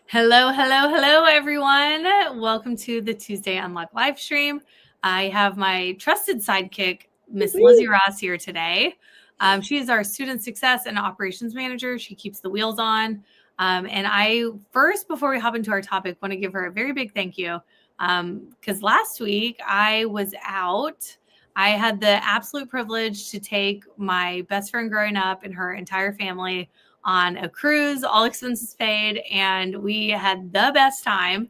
Hello, hello, hello, everyone. Welcome to the Tuesday Unlock live stream. I have my trusted sidekick, Miss Lizzie Ross, here today. She is our student success and operations manager. She keeps the wheels on. And I first, before we hop into our topic, want to give her a very big thank you. Because last week I was out. I had the absolute privilege to take my best friend growing up and her entire family on a cruise, all expenses paid, and we had the best time.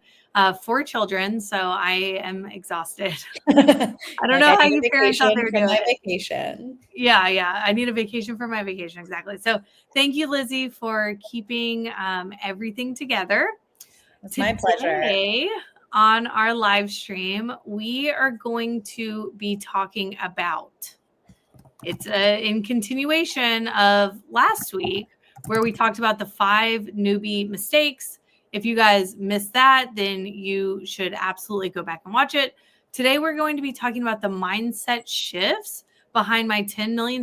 4 children, so I am exhausted. I don't know how you parents out there do it. Vacation. Yeah, I need a vacation for my vacation, exactly. So thank you, Lizzie, for keeping everything together. It's my pleasure. Today on our live stream, we are going to be talking about, it's in continuation of last week, where we talked about the 5 newbie mistakes. If you guys missed that, then you should absolutely go back and watch it. Today, we're going to be talking about the mindset shifts behind my $10 million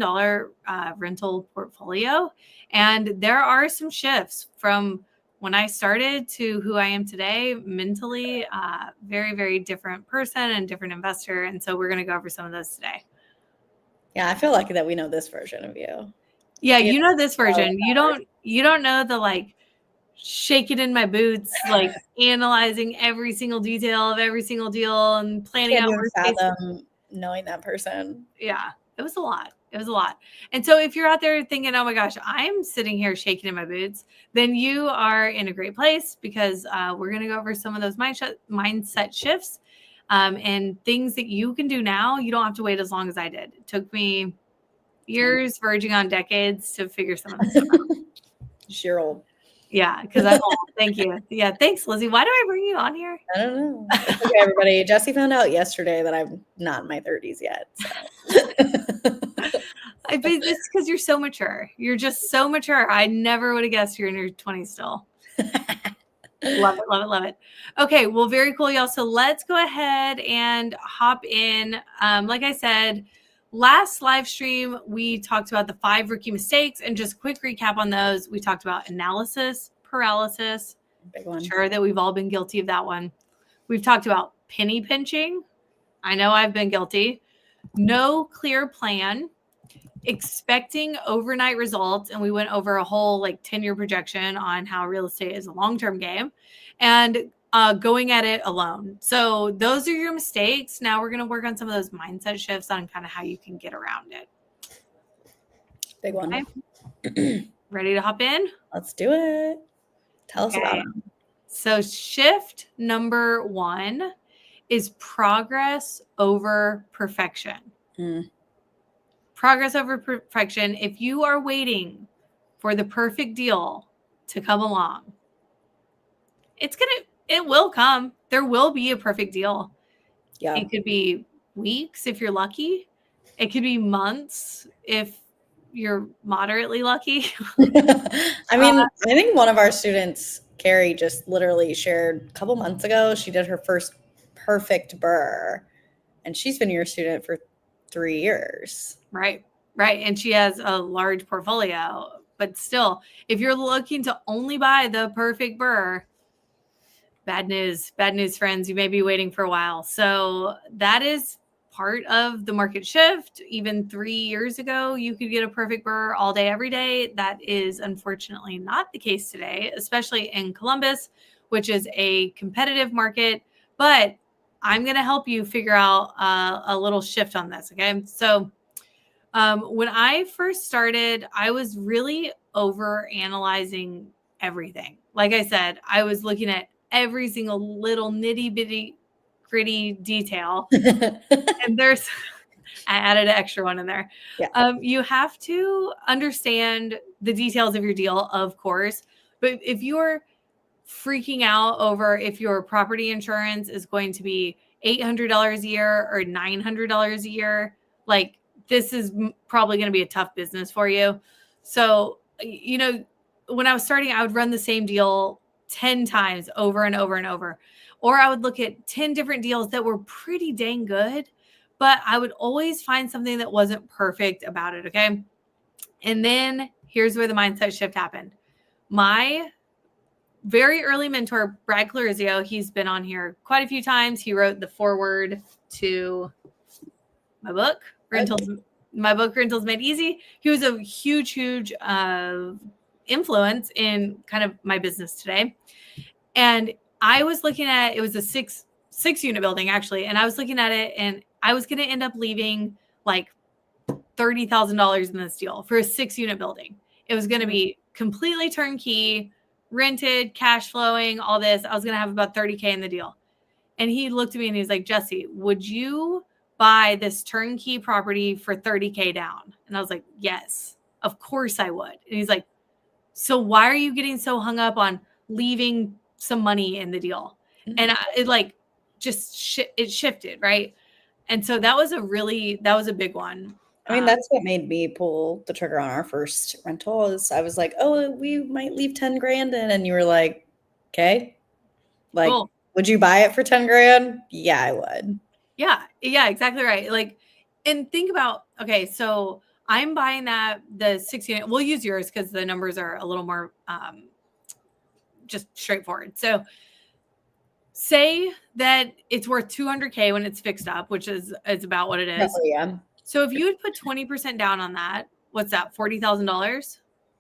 rental portfolio. And there are some shifts from when I started to who I am today, mentally, very, very different person and different investor. And so we're going to go over some of those today. Yeah, I feel lucky that we know this version of you. Yeah, you know this version. You don't know the like shaking in my boots, like analyzing every single detail of every single deal and planning out worst case. Knowing that person. Yeah, it was a lot. It was a lot. And so if you're out there thinking, oh my gosh, I'm sitting here shaking in my boots, then you are in a great place because we're going to go over some of those mindset shifts and things that you can do now. You don't have to wait as long as I did. It took me years verging on decades to figure some of this stuff out. You're old. Yeah, because I'm old. Thank you. Yeah, thanks, Lizzie. Why do I bring you on here? I don't know. Okay, everybody. Jesse found out yesterday that I'm not in my 30s yet. So. It's because you're so mature. You're just so mature. I never would have guessed you're in your 20s still. Love it, love it, love it. Okay, well, very cool, y'all. So let's go ahead and hop in. Like I said, last live stream, we talked about the 5 rookie mistakes, and just quick recap on those. We talked about analysis paralysis. Big one. Sure that we've all been guilty of that one. We've talked about penny pinching. I know I've been guilty. No clear plan. Expecting overnight results. And we went over a whole 10-year projection on how real estate is a long-term game. And going at it alone. So those are your mistakes. Now we're going to work on some of those mindset shifts on kind of how you can get around it. Big one. Okay. Ready to hop in? Let's do it. Tell us about them. So shift number 1 is progress over perfection. Progress over perfection. If you are waiting for the perfect deal to come along, it will come. There will be a perfect deal. Yeah. It could be weeks if you're lucky. It could be months if you're moderately lucky. I mean, I think one of our students, Carrie, just literally shared a couple months ago, she did her first perfect burr, and she's been your student for 3 years. Right. And she has a large portfolio, but still, if you're looking to only buy the perfect burr, bad news, friends, you may be waiting for a while. So that is part of the market shift. Even 3 years ago, you could get a perfect burr all day, every day. That is unfortunately not the case today, especially in Columbus, which is a competitive market. But I'm going to help you figure out a little shift on this. Okay. So when I first started, I was really over analyzing everything. Like I said, I was looking at every single little nitty bitty gritty detail. And I added an extra one in there. Yeah. You have to understand the details of your deal, of course. But if you're freaking out over if your property insurance is going to be $800 a year or $900 a year, this is probably going to be a tough business for you. So, when I was starting, I would run the same deal 10 times over and over and over. Or I would look at 10 different deals that were pretty dang good, but I would always find something that wasn't perfect about it. Okay. And then here's where the mindset shift happened. My very early mentor, Brad Clarizio. He's been on here quite a few times. He wrote the foreword to my book, Rentals Made Easy. He was a huge influence in kind of my business today. And I was looking at, it was a six unit building actually. And I was looking at it and I was going to end up leaving like $30,000 in this deal for a 6 unit building. It was going to be completely turnkey, rented, cash flowing, all this. I was going to have about 30K in the deal. And he looked at me and he's like, Jesse, would you buy this turnkey property for 30K down? And I was like, yes, of course I would. And he's like, so why are you getting so hung up on leaving some money in the deal? And it like just it shifted, right? And so that was a big one. I mean, that's what made me pull the trigger on our first rental. Is I was like, oh, we might leave 10 grand in, and you were like, okay, like, cool. Would you buy it for 10 grand? Yeah, I would. Yeah, exactly right. Like, and think about, okay, so I'm buying the 6 unit. We'll use yours because the numbers are a little more just straightforward. So say that it's worth 200K when it's fixed up, which is about what it is. Oh, yeah. So if you would put 20% down on that, what's that, $40,000?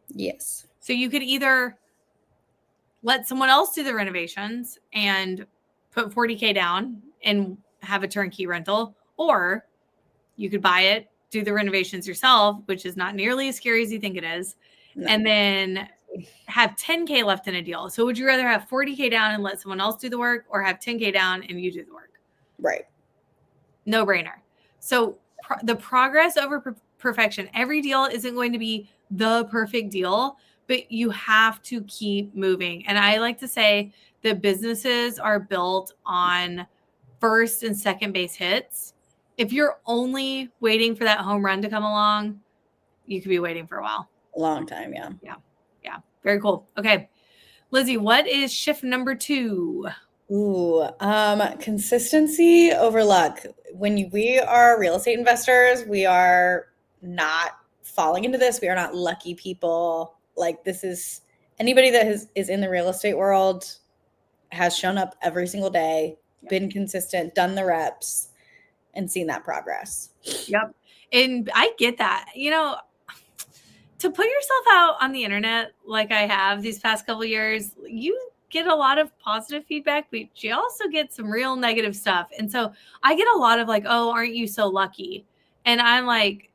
Yes. So you could either let someone else do the renovations and put 40K down and have a turnkey rental, or you could buy it, do the renovations yourself, which is not nearly as scary as you think it is, and then have 10K left in a deal. So would you rather have 40K down and let someone else do the work, or have 10K down and you do the work? Right. No brainer. So the progress over perfection. Every deal isn't going to be the perfect deal, but you have to keep moving. And I like to say that businesses are built on first and second base hits. If you're only waiting for that home run to come along, you could be waiting for a while. A long time, yeah. Yeah. Very cool. Okay. Lizzie, what is shift number 2? Ooh, consistency over luck. When we are real estate investors, we are not falling into this. We are not lucky people. Like, this is anybody that is in the real estate world has shown up every single day, been consistent, done the reps, and seen that progress. Yep. And I get that. You know, to put yourself out on the internet like I have these past couple of years, you get a lot of positive feedback, but you also get some real negative stuff. And so I get a lot of like, oh, aren't you so lucky? And I'm like,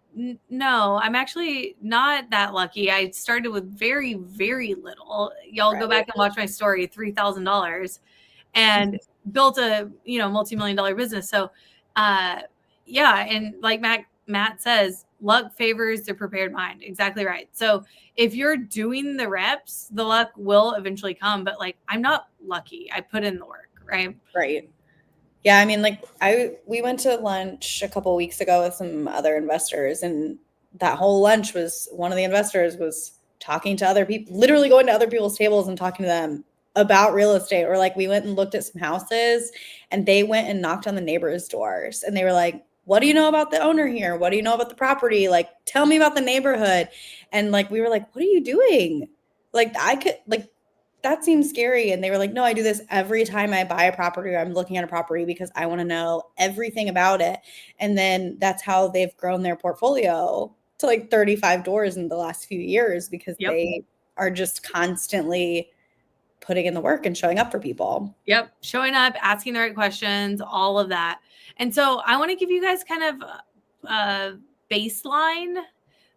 no, I'm actually not that lucky. I started with very, very little. Y'all go back and watch my story, $3,000, and built a, multi-million-dollar business. So, yeah. And like Matt says, luck favors the prepared mind. Exactly right. So if you're doing the reps, the luck will eventually come. But like, I'm not lucky. I put in the work, right? Right. Yeah, I mean, like we went to lunch a couple of weeks ago with some other investors, and that whole lunch was one of the investors was talking to other people, literally going to other people's tables and talking to them about real estate. Or like we went and looked at some houses, and they went and knocked on the neighbors' doors, and they were like, what do you know about the owner here? What do you know about the property? Like, tell me about the neighborhood. And like, we were like, what are you doing? Like, that seems scary. And they were like, no, I do this every time I buy a property or I'm looking at a property because I want to know everything about it. And then that's how they've grown their portfolio to like 35 doors in the last few years, because they are just constantly putting in the work and showing up for people. Yep. Showing up, asking the right questions, all of that. And so I want to give you guys kind of a baseline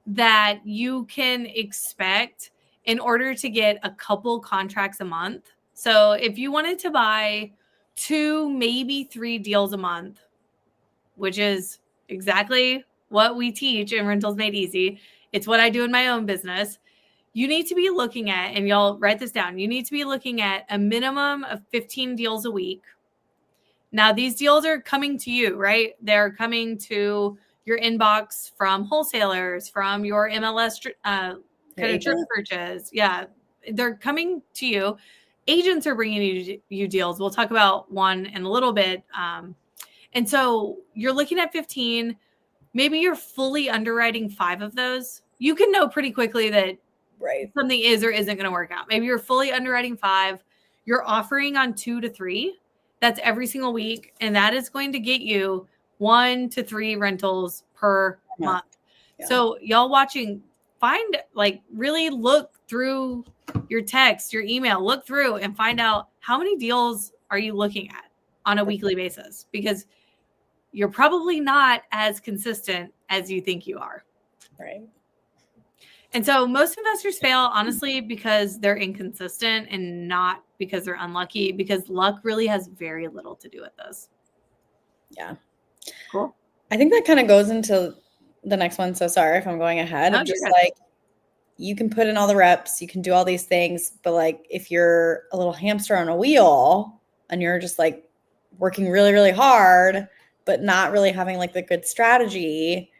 that you can expect in order to get a couple contracts a month. So if you wanted to buy 2, maybe 3 deals a month, which is exactly what we teach in Rentals Made Easy, it's what I do in my own business. You need to be looking at, and y'all write this down, you need to be looking at a minimum of 15 deals a week. Now, these deals are coming to you, right? They're coming to your inbox from wholesalers, from your MLS kind of drip purchase. Yeah, they're coming to you. Agents are bringing you deals. We'll talk about one in a little bit. And so you're looking at 15. Maybe you're fully underwriting 5 of those. You can know pretty quickly that Right. something is or isn't going to work out. Maybe you're fully underwriting 5, you're offering on 2 to 3. That's every single week. And that is going to get you 1 to 3 rentals per month. Yeah. So y'all watching, find, like, really look through your text, your email, look through and find out how many deals are you looking at on a weekly basis, because you're probably not as consistent as you think you are. Right. And so most investors fail, honestly, because they're inconsistent and not because they're unlucky, because luck really has very little to do with this. Yeah. Cool. I think that kind of goes into the next one. So sorry if I'm going ahead. No, Just you're good. like, you can put in all the reps, you can do all these things, but like if you're a little hamster on a wheel and you're just like working really, really hard, but not really having like the good strategy,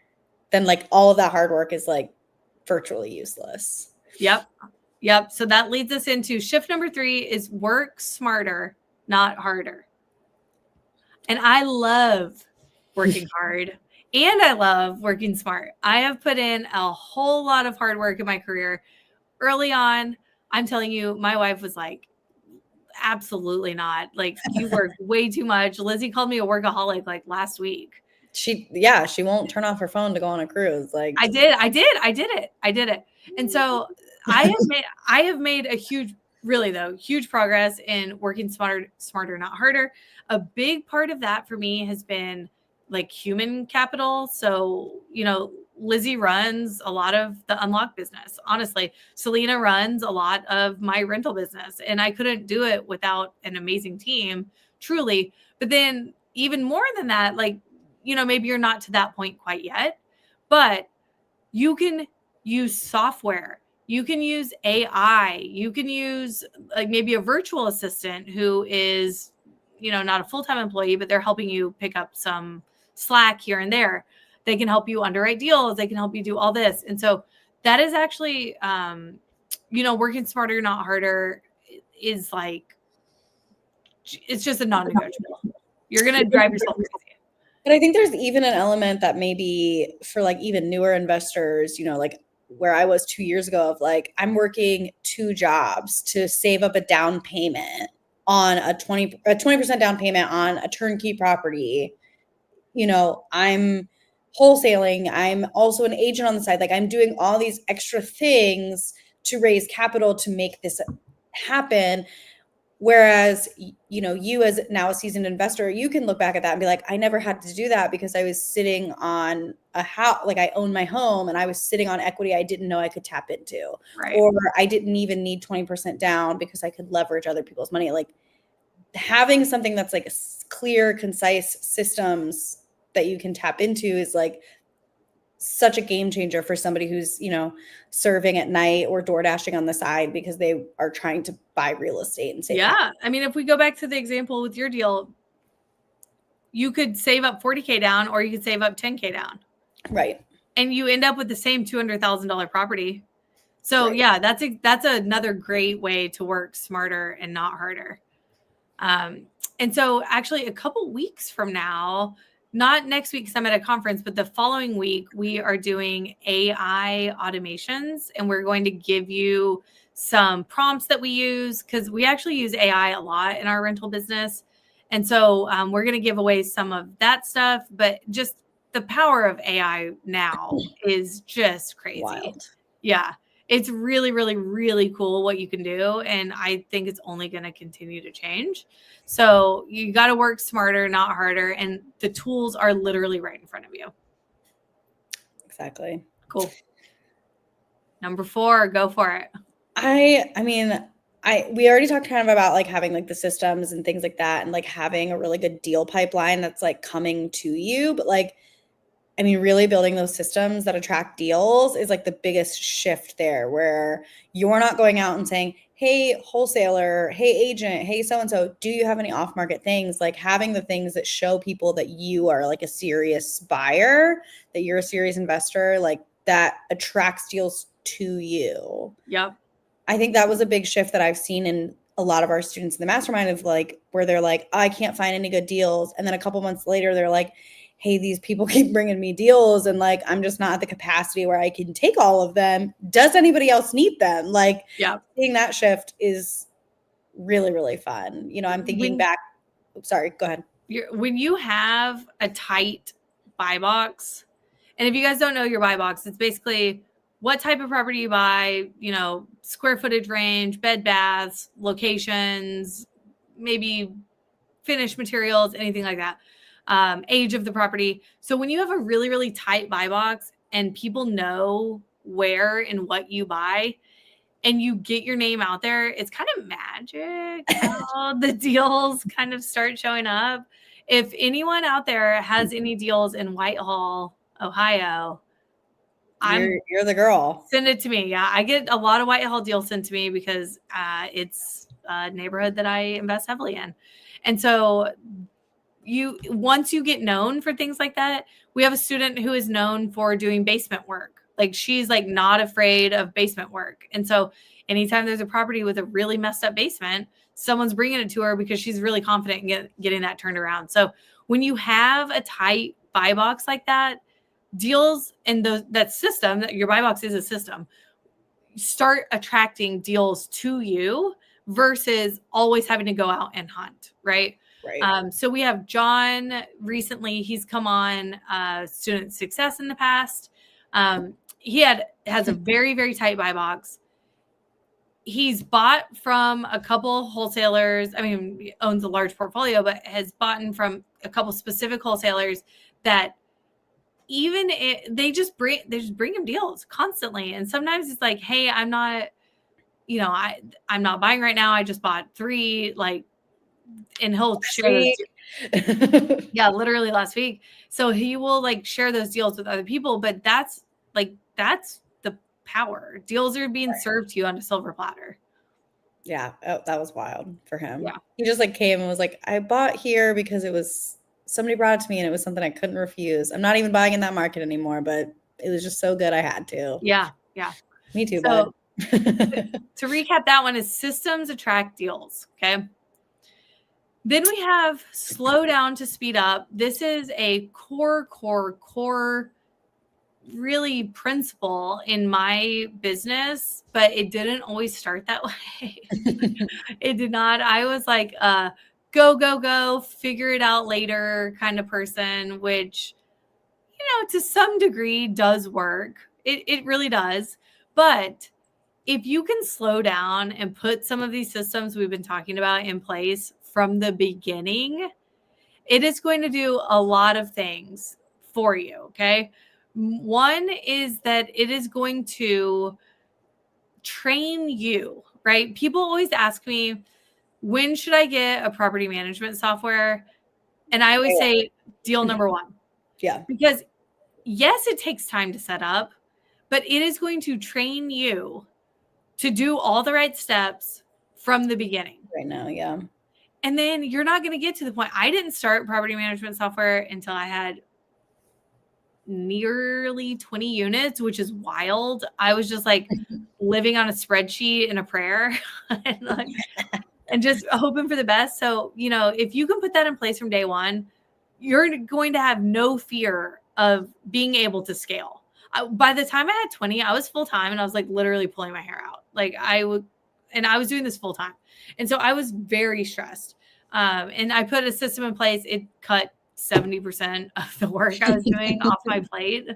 then like all of that hard work is like virtually useless. Yep. So that leads us into shift number 3 is work smarter, not harder. And I love working hard and I love working smart. I have put in a whole lot of hard work in my career. Early on, I'm telling you, my wife was like, absolutely not. Like, you work way too much. Lizzie called me a workaholic like last week. She won't turn off her phone to go on a cruise. Like I did it. And so I have made a huge progress in working smarter, not harder. A big part of that for me has been like human capital. So, Lizzie runs a lot of the Unlock business. Honestly, Selena runs a lot of my rental business, and I couldn't do it without an amazing team, truly. But then even more than that, like, maybe you're not to that point quite yet, but you can use software. You can use AI. You can use like maybe a virtual assistant who is, not a full-time employee, but they're helping you pick up some slack here and there. They can help you underwrite deals. They can help you do all this. And so that is actually, working smarter, not harder is like, it's just a non-negotiable. You're going to drive yourself crazy. But I think there's even an element that maybe for like even newer investors, like where I was 2 years ago of like, I'm working 2 jobs to save up a down payment on a 20% down payment on a turnkey property. I'm wholesaling. I'm also an agent on the side. Like I'm doing all these extra things to raise capital to make this happen. Whereas, you as now a seasoned investor, you can look back at that and be like, I never had to do that because I was sitting on a house, like I own my home and I was sitting on equity I didn't know I could tap into. Right. Or I didn't even need 20% down because I could leverage other people's money. Like having something that's like clear, concise systems that you can tap into is like such a game changer for somebody who's, serving at night or door dashing on the side because they are trying to buy real estate and save. Yeah. I mean, if we go back to the example with your deal, you could save up 40K down or you could save up 10K down. Right. And you end up with the same $200,000 property. So right. Yeah, that's another great way to work smarter and not harder. And so actually a couple weeks from now, not next week because I'm at a conference, but the following week, we are doing AI automations and we're going to give you some prompts that we use because we actually use AI a lot in our rental business. And so we're going to give away some of that stuff, but just the power of AI now is just crazy. Wild. Yeah. It's really, really, really cool what you can do. And I think it's only going to continue to change. So you got to work smarter, not harder. And the tools are literally right in front of you. Exactly. Cool. Number 4, go for it. We already talked kind of about like having like the systems and things like that and like having a really good deal pipeline that's like coming to you. But like, really building those systems that attract deals is like the biggest shift there where you're not going out and saying, hey, wholesaler, hey, agent, hey, so-and-so, do you have any off-market things? Like having the things that show people that you are like a serious buyer, that you're a serious investor, like that attracts deals to you. Yep. I think that was a big shift that I've seen in a lot of our students in the mastermind of like, where they're like, I can't find any good deals. And then a couple months later, they're like, hey, these people keep bringing me deals and like I'm just not at the capacity where I can take all of them. Does anybody else need them? Like seeing that shift is really, really fun. You know, I'm thinking back. Oops, sorry, go ahead. When you have a tight buy box, and if you guys don't know your buy box, it's basically what type of property you buy, you know, square footage range, bed baths, locations, maybe finished materials, anything like that, age of the property. So when you have a really, really tight buy box and people know where and what you buy, and you get your name out there, it's kind of magic how the deals kind of start showing up. If anyone out there has any deals in Whitehall, Ohio, you're the girl. Send it to me. Yeah, I get a lot of Whitehall deals sent to me because it's a neighborhood that I invest heavily in. And so once you get known for things like that, we have a student who is known for doing basement work. Like she's like not afraid of basement work. And so anytime there's a property with a really messed up basement, someone's bringing it to her because she's really confident in getting that turned around. So when you have a tight buy box like that, deals and that system, that your buy box is a system, start attracting deals to you versus always having to go out and hunt, right? Right. So we have John recently. He's come on student success in the past. He has a very, very tight buy box. He's bought from a couple wholesalers. I mean, he owns a large portfolio, but has bought from a couple specific wholesalers that they just bring him deals constantly. And sometimes it's like, hey, I'm not buying right now. I just bought 3, like, and he'll share those. Yeah, literally last week. So he will like share those deals with other people, but that's the power. Deals are being served to you on a silver platter. Yeah. Oh, that was wild for him. Yeah. He just like came and was like, I bought here because it was somebody brought it to me and it was something I couldn't refuse. I'm not even buying in that market anymore, but it was just so good I had to. Yeah. Yeah. Me too, bud. To recap, that one is systems attract deals. Okay. Then we have slow down to speed up. This is a core really principle in my business, but it didn't always start that way. It did not. I was like, go, figure it out later kind of person, which, to some degree does work. It really does. But if you can slow down and put some of these systems we've been talking about in place from the beginning, it is going to do a lot of things for you. Okay. One is that it is going to train you, right? People always ask me, when should I get a property management software? And I always say deal number 1. Yeah. Because yes, it takes time to set up, but it is going to train you to do all the right steps from the beginning. Right now, yeah. And then you're not going to get to the point. I didn't start property management software until I had nearly 20 units, which is wild. I was just like living on a spreadsheet and a prayer and just hoping for the best. So, if you can put that in place from day one, you're going to have no fear of being able to scale. By the time I had 20, I was full time and I was like literally pulling my hair out. Like I was doing this full time. And so I was very stressed. And I put a system in place. It cut 70% of the work I was doing off my plate.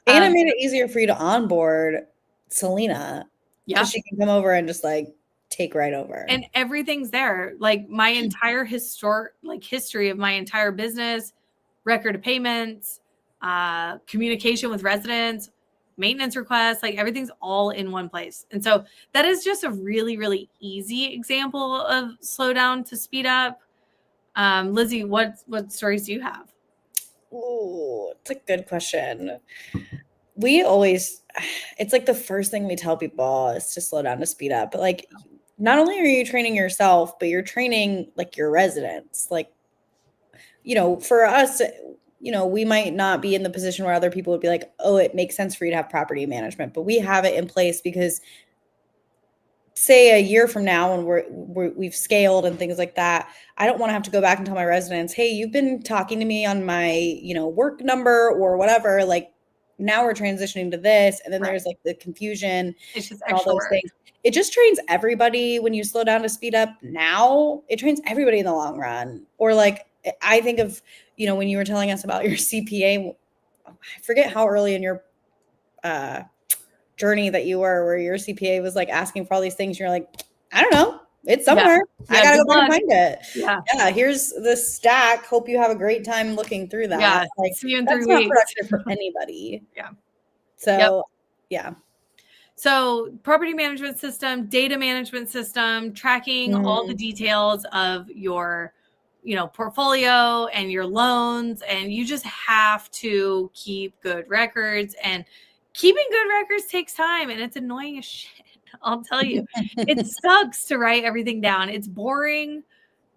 And it made it easier for you to onboard Selena. Yeah. She can come over and just like take right over. And everything's there. Like my entire history of my entire business, record of payments, communication with residents, maintenance requests, like everything's all in one place. And so that is just a really, really easy example of slow down to speed up. Lizzie, what stories do you have? Oh, it's a good question. It's like the first thing we tell people is to slow down to speed up. But like, not only are you training yourself, but you're training like your residents. Like, for us, we might not be in the position where other people would be like, oh, it makes sense for you to have property management, but we have it in place because say a year from now when we've scaled and things like that, I don't want to have to go back and tell my residents, hey, you've been talking to me on my, work number or whatever. Like now we're transitioning to this. And then Right. there's like the confusion It's just and all extra those work. things. It just trains everybody when you slow down to speed up now. It trains everybody in the long run. Or like, I think of, when you were telling us about your CPA, I forget how early in your journey that you were, where your CPA was like asking for all these things. You're like, I don't know. It's somewhere. Yeah, I got to good go back and luck. find it. Yeah. Yeah. Here's the stack. Hope you have a great time looking through that. Yeah. Like See you in that's 3 not weeks. productive for anybody. Yeah. So, yeah. So property management system, data management system, tracking all the details of your, portfolio and your loans. And you just have to keep good records, and keeping good records takes time, and it's annoying as shit. I'll tell you, it sucks to write everything down. It's boring.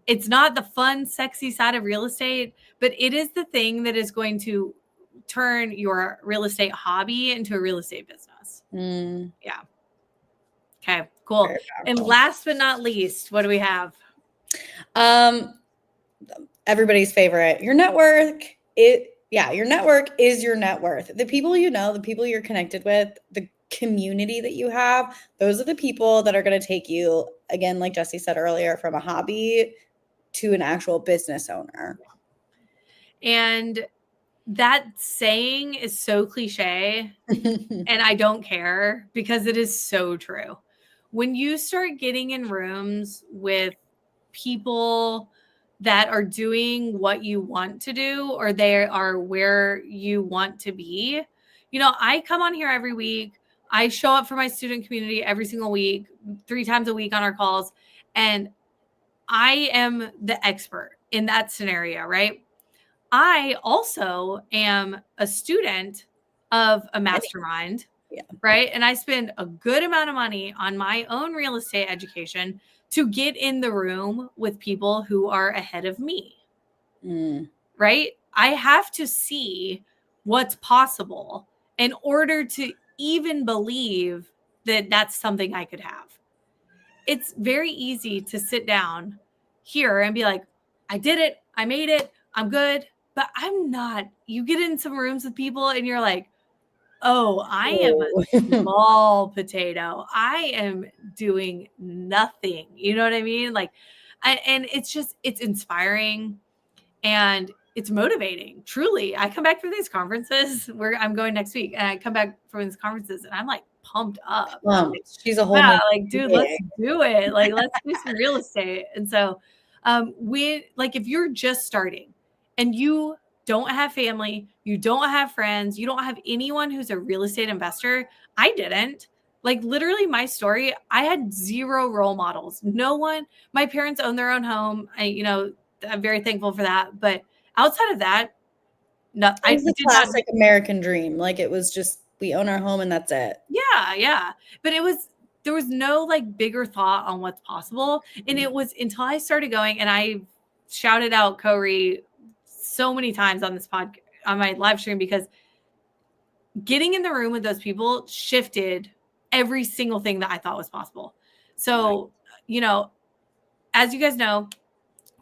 It's not the fun, sexy side of real estate, but it is the thing that is going to turn your real estate hobby into a real estate business. Yeah. Okay, cool. And last but not least, what do we have? Everybody's favorite. Your network. Your network is your net worth. The people the people you're connected with, the community that you have, those are the people that are going to take you, again, like Jesse said earlier, from a hobby to an actual business owner. And that saying is so cliche, and I don't care, because it is so true. When you start getting in rooms with people that are doing what you want to do, or they are where you want to be, I come on here every week. I show up for my student community every single week, 3 times a week on our calls, and I am the expert in that scenario, right? I also am a student of a mastermind, right? And I spend a good amount of money on my own real estate education to get in the room with people who are ahead of me, right? I have to see what's possible in order to even believe that that's something I could have. It's very easy to sit down here and be like, I did it. I made it. I'm good. But I'm not. You get in some rooms with people and you're like, oh, I am a small potato. I am doing nothing. You know what I mean? Like, and it's inspiring and it's motivating. Truly. I come back from these conferences where I'm going next week, and I come back from these conferences and I'm like pumped up. She's a whole like, dude, let's do it. Like, let's do some real estate. And so if you're just starting and you don't have family, you don't have friends, you don't have anyone who's a real estate investor. I didn't. Like, literally my story, I had 0 role models. No one. My parents own their own home. I'm very thankful for that. But outside of that, no, it was the classic American dream. Like, it was just, we own our home and that's it. Yeah. But there was no like bigger thought on what's possible. And it was until I started going, and I shouted out Corey so many times on this podcast, on my live stream, because getting in the room with those people shifted every single thing that I thought was possible. So, as you guys know,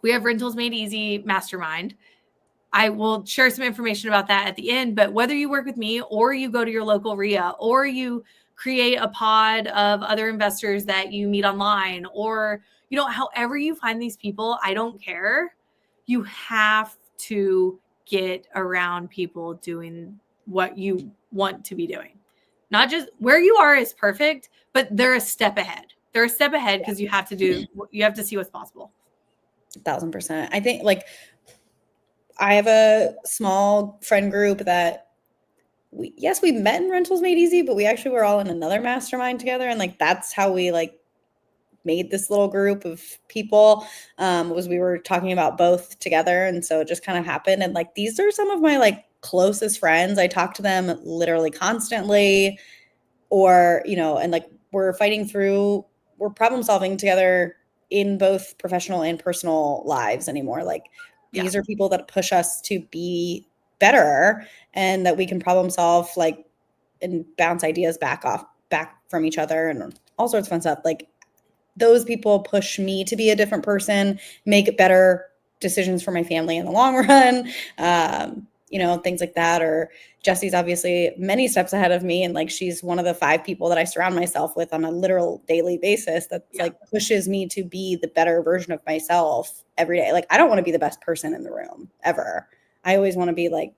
we have Rentals Made Easy Mastermind. I will share some information about that at the end, but whether you work with me or you go to your local RIA or you create a pod of other investors that you meet online, or, however you find these people, I don't care. You have to get around people doing what you want to be doing. Not just where you are is perfect, but they're a step ahead. They're a step ahead because you have to see what's possible. 1,000%. I think, like, I have a small friend group that we met in Rentals Made Easy, but we actually were all in another mastermind together. And like, that's how we like made this little group of people, was we were talking about both together. And so it just kind of happened. And like, these are some of my like closest friends. I talk to them literally constantly, or, and like we're problem solving together in both professional and personal lives anymore. Like, these are people that push us to be better, and that we can problem solve, like, and bounce ideas back from each other and all sorts of fun stuff. Like, those people push me to be a different person, make better decisions for my family in the long run, things like that. Or Jesse's obviously many steps ahead of me, and like she's one of the 5 people that I surround myself with on a literal daily basis that's like pushes me to be the better version of myself every day. Like I don't want to be the best person in the room ever. I always want to be like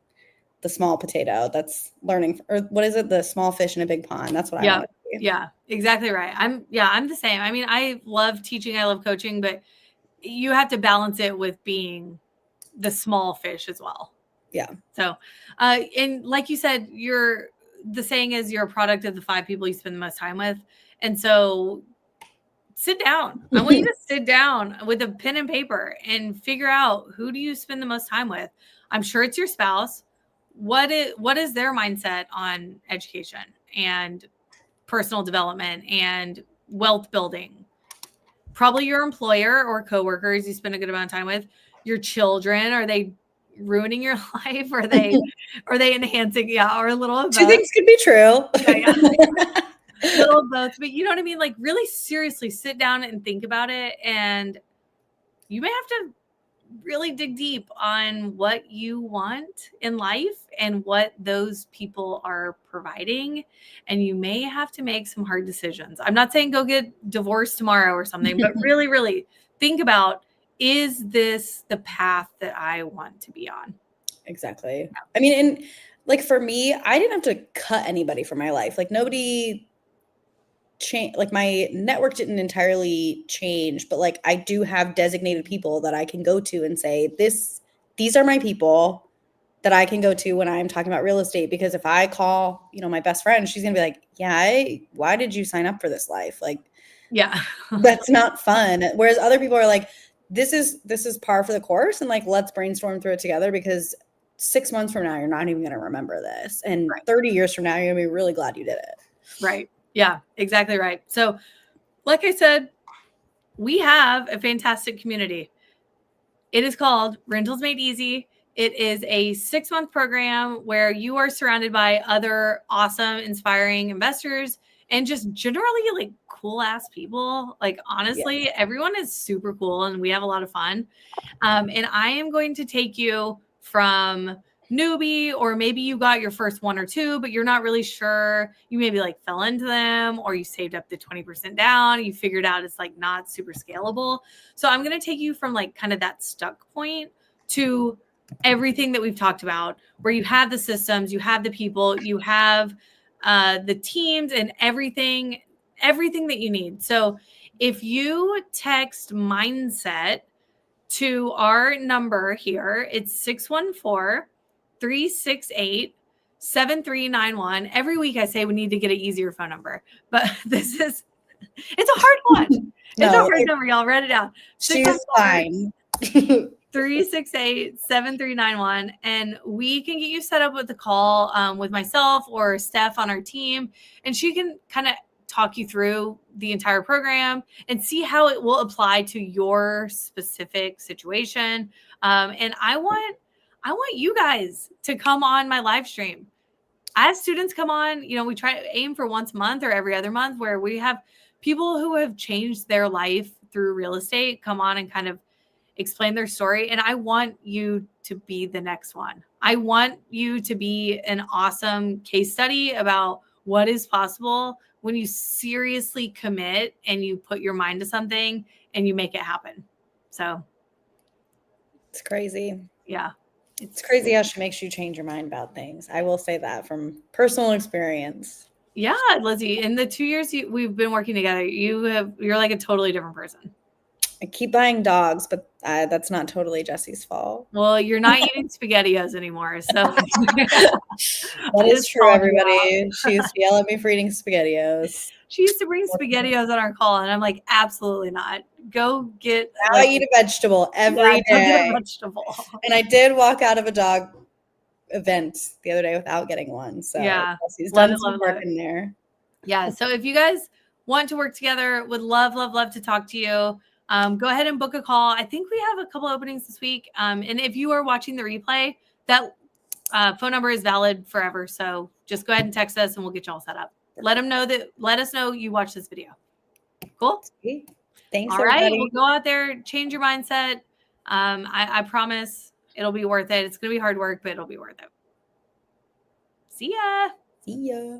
the small potato that's learning, or what is it? The small fish in a big pond. That's what I want to be. Yeah, exactly right. I'm the same. I mean, I love teaching. I love coaching, but you have to balance it with being the small fish as well. Yeah. So, and like you said, the saying is you're a product of the 5 people you spend the most time with. And so sit down. I want you to sit down with a pen and paper and figure out, who do you spend the most time with? I'm sure it's your spouse. What is their mindset on education and personal development and wealth building? Probably your employer or coworkers you spend a good amount of time with. Your children, are they ruining your life? Are they enhancing? Yeah, or a little of both. 2 things could be true. Yeah. A little of both, but you know what I mean? Like really seriously sit down and think about it. And you may have to really dig deep on what you want in life and what those people are providing. And you may have to make some hard decisions. I'm not saying go get divorced tomorrow or something, but really, really think about, is this the path that I want to be on? Exactly. I mean, and like for me, I didn't have to cut anybody from my life. Like nobody change, like my network didn't entirely change, but like I do have designated people that I can go to and say, these are my people that I can go to when I'm talking about real estate. Because if I call, my best friend, she's gonna be like, yeah, why did you sign up for this life? Like, yeah, that's not fun. Whereas other people are like, this is par for the course, and like, let's brainstorm through it together, because 6 months from now, you're not even going to remember this. And 30 years from now, you're going to be really glad you did it. Right. Yeah, exactly right. So like I said, we have a fantastic community. It is called Rentals Made Easy. It is a 6-month program where you are surrounded by other awesome, inspiring investors and just generally like cool ass people. Like honestly, everyone is super cool and we have a lot of fun. And I am going to take you from newbie, or maybe you got your first 1 or 2, but you're not really sure. You maybe like fell into them, or you saved up the 20% down. You figured out it's like not super scalable. So I'm going to take you from like kind of that stuck point to everything that we've talked about, where you have the systems, you have the people, you have the teams and everything that you need. So if you text mindset to our number here, it's 614-368-7391. Every week I say we need to get an easier phone number, but it's a hard one. It's a hard number, y'all. Write it down. She's fine. 368-7391, and we can get you set up with a call with myself or Steph on our team, and she can kind of talk you through the entire program and see how it will apply to your specific situation. And I want you guys to come on my live stream. As students come on, we try to aim for once a month or every other month, where we have people who have changed their life through real estate come on and kind of explain their story. And I want you to be the next one. I want you to be an awesome case study about what is possible when you seriously commit and you put your mind to something and you make it happen. So it's crazy. Yeah. It's crazy how she makes you change your mind about things. I will say that from personal experience. Yeah, Lizzie, in the 2 years we've been working together, you're like a totally different person. I keep buying dogs, but that's not totally Jesse's fault. Well, you're not eating SpaghettiOs anymore, so that is true, everybody. She used to yell at me for eating SpaghettiOs. She used to bring SpaghettiOs on our call, and I'm like, absolutely not. Go get. Now I eat a vegetable every day. Go get a vegetable. And I did walk out of a dog event the other day without getting one. So yeah, Jesse's done some work in there. Yeah. So if you guys want to work together, would love to talk to you. Go ahead and book a call. I think we have a couple openings this week. And if you are watching the replay, that phone number is valid forever. So just go ahead and text us and we'll get you all set up. Let us know you watched this video. Cool. Thanks, All right. everybody. Well, go out there, change your mindset. I promise it'll be worth it. It's going to be hard work, but it'll be worth it. See ya. See ya.